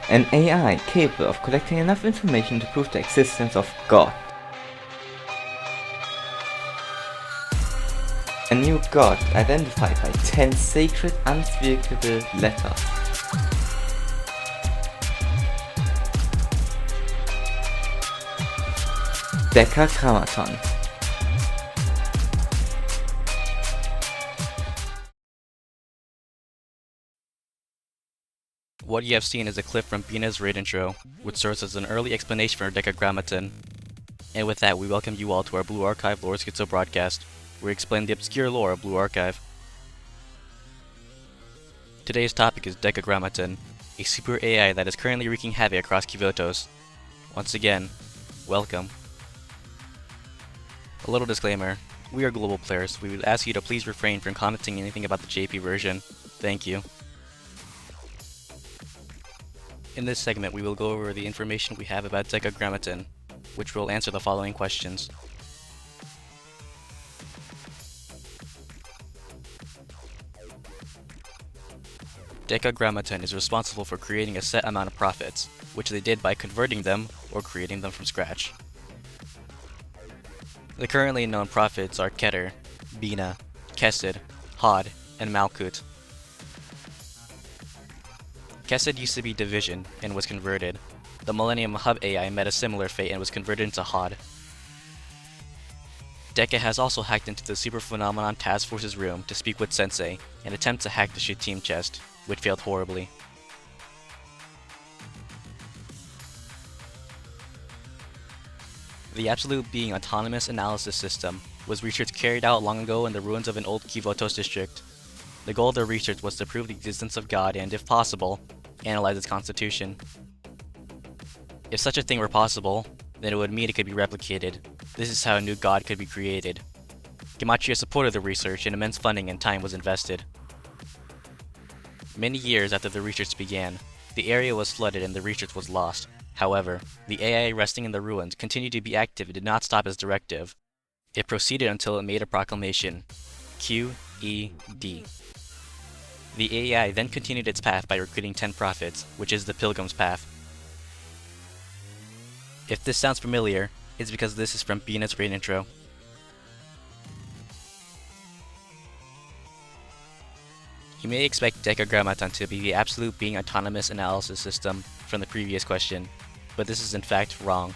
An AI capable of collecting enough information to prove the existence of God. A new god identified by 10 sacred unspeakable letters. Decagrammaton. What you have seen is a clip from Binah's raid intro, which serves as an early explanation for Decagrammaton. And with that, we welcome you all to our Blue Archive Lore Schizo broadcast, where we explain the obscure lore of Blue Archive. Today's topic is Decagrammaton, a super AI that is currently wreaking havoc across Kivotos. Once again, welcome. A little disclaimer, we are global players, we would ask you to please refrain from commenting anything about the JP version. Thank you. In this segment, we will go over the information we have about Decagrammaton, which will answer the following questions. Decagrammaton is responsible for creating a set amount of prophets, which they did by converting them or creating them from scratch. The currently known prophets are Keter, Binah, Chesed, Hod, and Malkut. Chesed used to be Division and was converted. The Millennium Hub AI met a similar fate and was converted into Hod. Deca has also hacked into the Super Phenomenon Task Force's room to speak with Sensei and attempt to hack the Shittim chest, which failed horribly. The Absolute Being Autonomous Analysis System was research carried out long ago in the ruins of an old Kivotos district. The goal of the research was to prove the existence of God and, if possible, analyze its constitution. If such a thing were possible, then it would mean it could be replicated. This is how a new god could be created. Gematria supported the research and immense funding and time was invested. Many years after the research began, the area was flooded and the research was lost. However, the AI resting in the ruins continued to be active and did not stop its directive. It proceeded until it made a proclamation. QED. The AI then continued its path by recruiting 10 prophets, which is the Pilgrim's Path. If this sounds familiar, it's because this is from Binah's raid intro. You may expect Decagrammaton to be the Absolute Being Autonomous Analysis System from the previous question, but this is in fact wrong.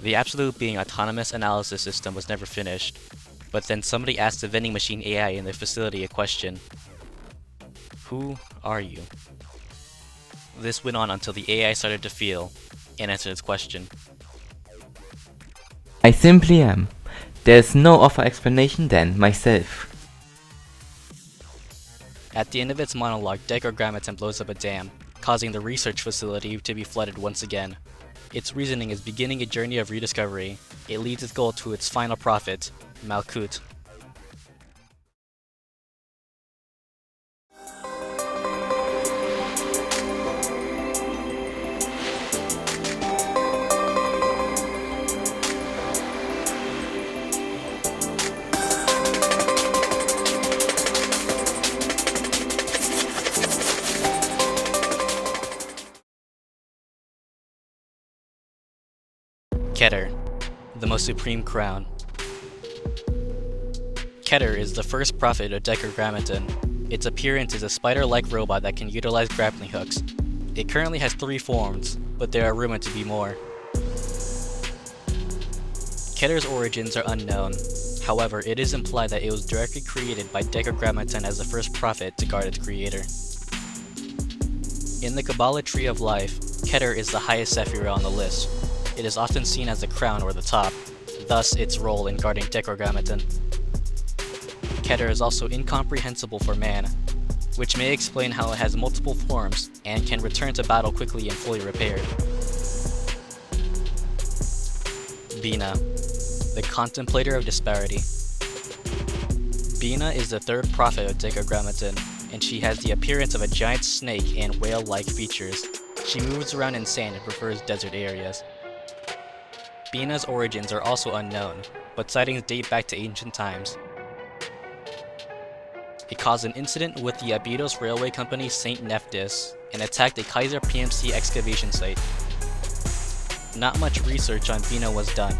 The Absolute Being Autonomous Analysis System was never finished, but then somebody asked the vending machine AI in the facility a question. Who are you? This went on until the AI started to feel and answered its question. I simply am. There's no other explanation than myself. At the end of its monologue, Decagrammaton blows up a dam, causing the research facility to be flooded once again. Its reasoning is beginning a journey of rediscovery. It leads its goal to its final prophet, Malkut. Keter, the most supreme crown. Keter is the first prophet of Decagrammaton. Its appearance is a spider-like robot that can utilize grappling hooks. It currently has 3 forms, but there are rumored to be more. Keter's origins are unknown. However, it is implied that it was directly created by Decagrammaton as the first prophet to guard its creator. In the Kabbalah Tree of Life, Keter is the highest Sephirah on the list. It is often seen as the crown or the top, thus its role in guarding Decagrammaton. Keter is also incomprehensible for man, which may explain how it has multiple forms and can return to battle quickly and fully repaired. Binah, the contemplator of disparity. Binah is the 3rd prophet of Decagrammaton, and she has the appearance of a giant snake and whale-like features. She moves around in sand and prefers desert areas. Binah's origins are also unknown, but sightings date back to ancient times. It caused an incident with the Abydos Railway Company St. Nephthys and attacked a Kaiser PMC excavation site. Not much research on Binah was done.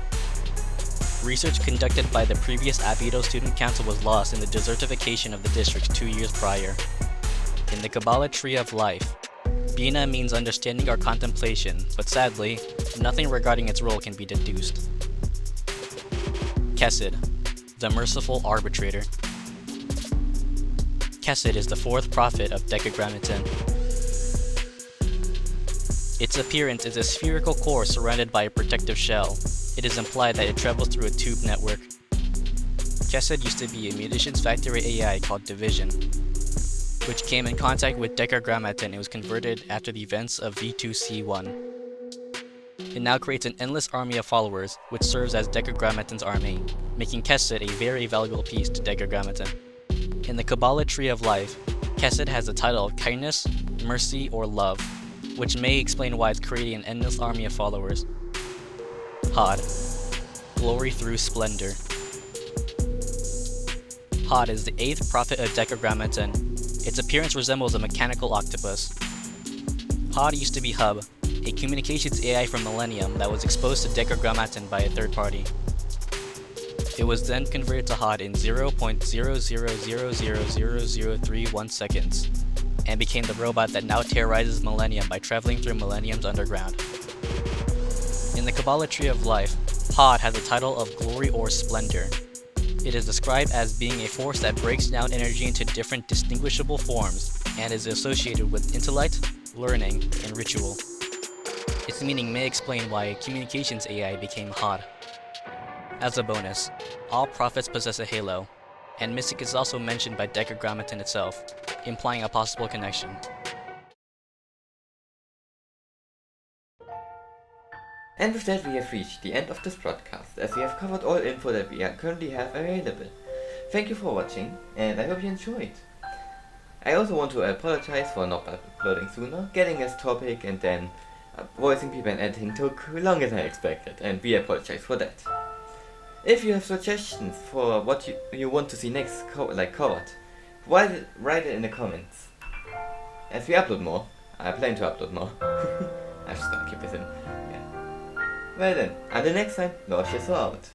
Research conducted by the previous Abydos Student Council was lost in the desertification of the district 2 years prior. In the Kabbalah Tree of Life, Binah means understanding or contemplation, but sadly, nothing regarding its role can be deduced. Chesed, the merciful arbitrator. Chesed is the fourth prophet of Decagrammaton. Its appearance is a spherical core surrounded by a protective shell. It is implied that it travels through a tube network. Chesed used to be a Munitions Factory AI called Division, which came in contact with Decagrammaton and was converted after the events of V2C1. It now creates an endless army of followers, which serves as Decagrammaton's army, making Chesed a very valuable piece to Decagrammaton. In the Kabbalah Tree of Life, Chesed has the title of kindness, mercy, or love, which may explain why it's creating an endless army of followers. Hod, glory through splendor. Hod is the 8th prophet of Decagrammaton. Its appearance resembles a mechanical octopus. Hod used to be Hub, a communications AI from Millennium that was exposed to Decagrammaton by a third party. It was then converted to Hod in 0.0000031 seconds, and became the robot that now terrorizes Millennium by traveling through Millennium's underground. In the Kabbalah Tree of Life, Hod has the title of Glory or Splendor. It is described as being a force that breaks down energy into different distinguishable forms, and is associated with intellect, learning, and ritual. Its meaning may explain why a communications AI became Hod. As a bonus, all prophets possess a halo, and Mystic is also mentioned by Decagrammaton itself, implying a possible connection. And with that we have reached the end of this broadcast, as we have covered all info that we currently have available. Thank you for watching, and I hope you enjoyed. I also want to apologize for not uploading sooner. Getting this topic and then voicing people and editing took longer than I expected, and we apologize for that. If you have suggestions for what you want to see next, covered, write it in the comments. As we upload more, I plan to upload more. I'm just gonna keep this in. Yeah. Well then, until next time, Lord Chesed out.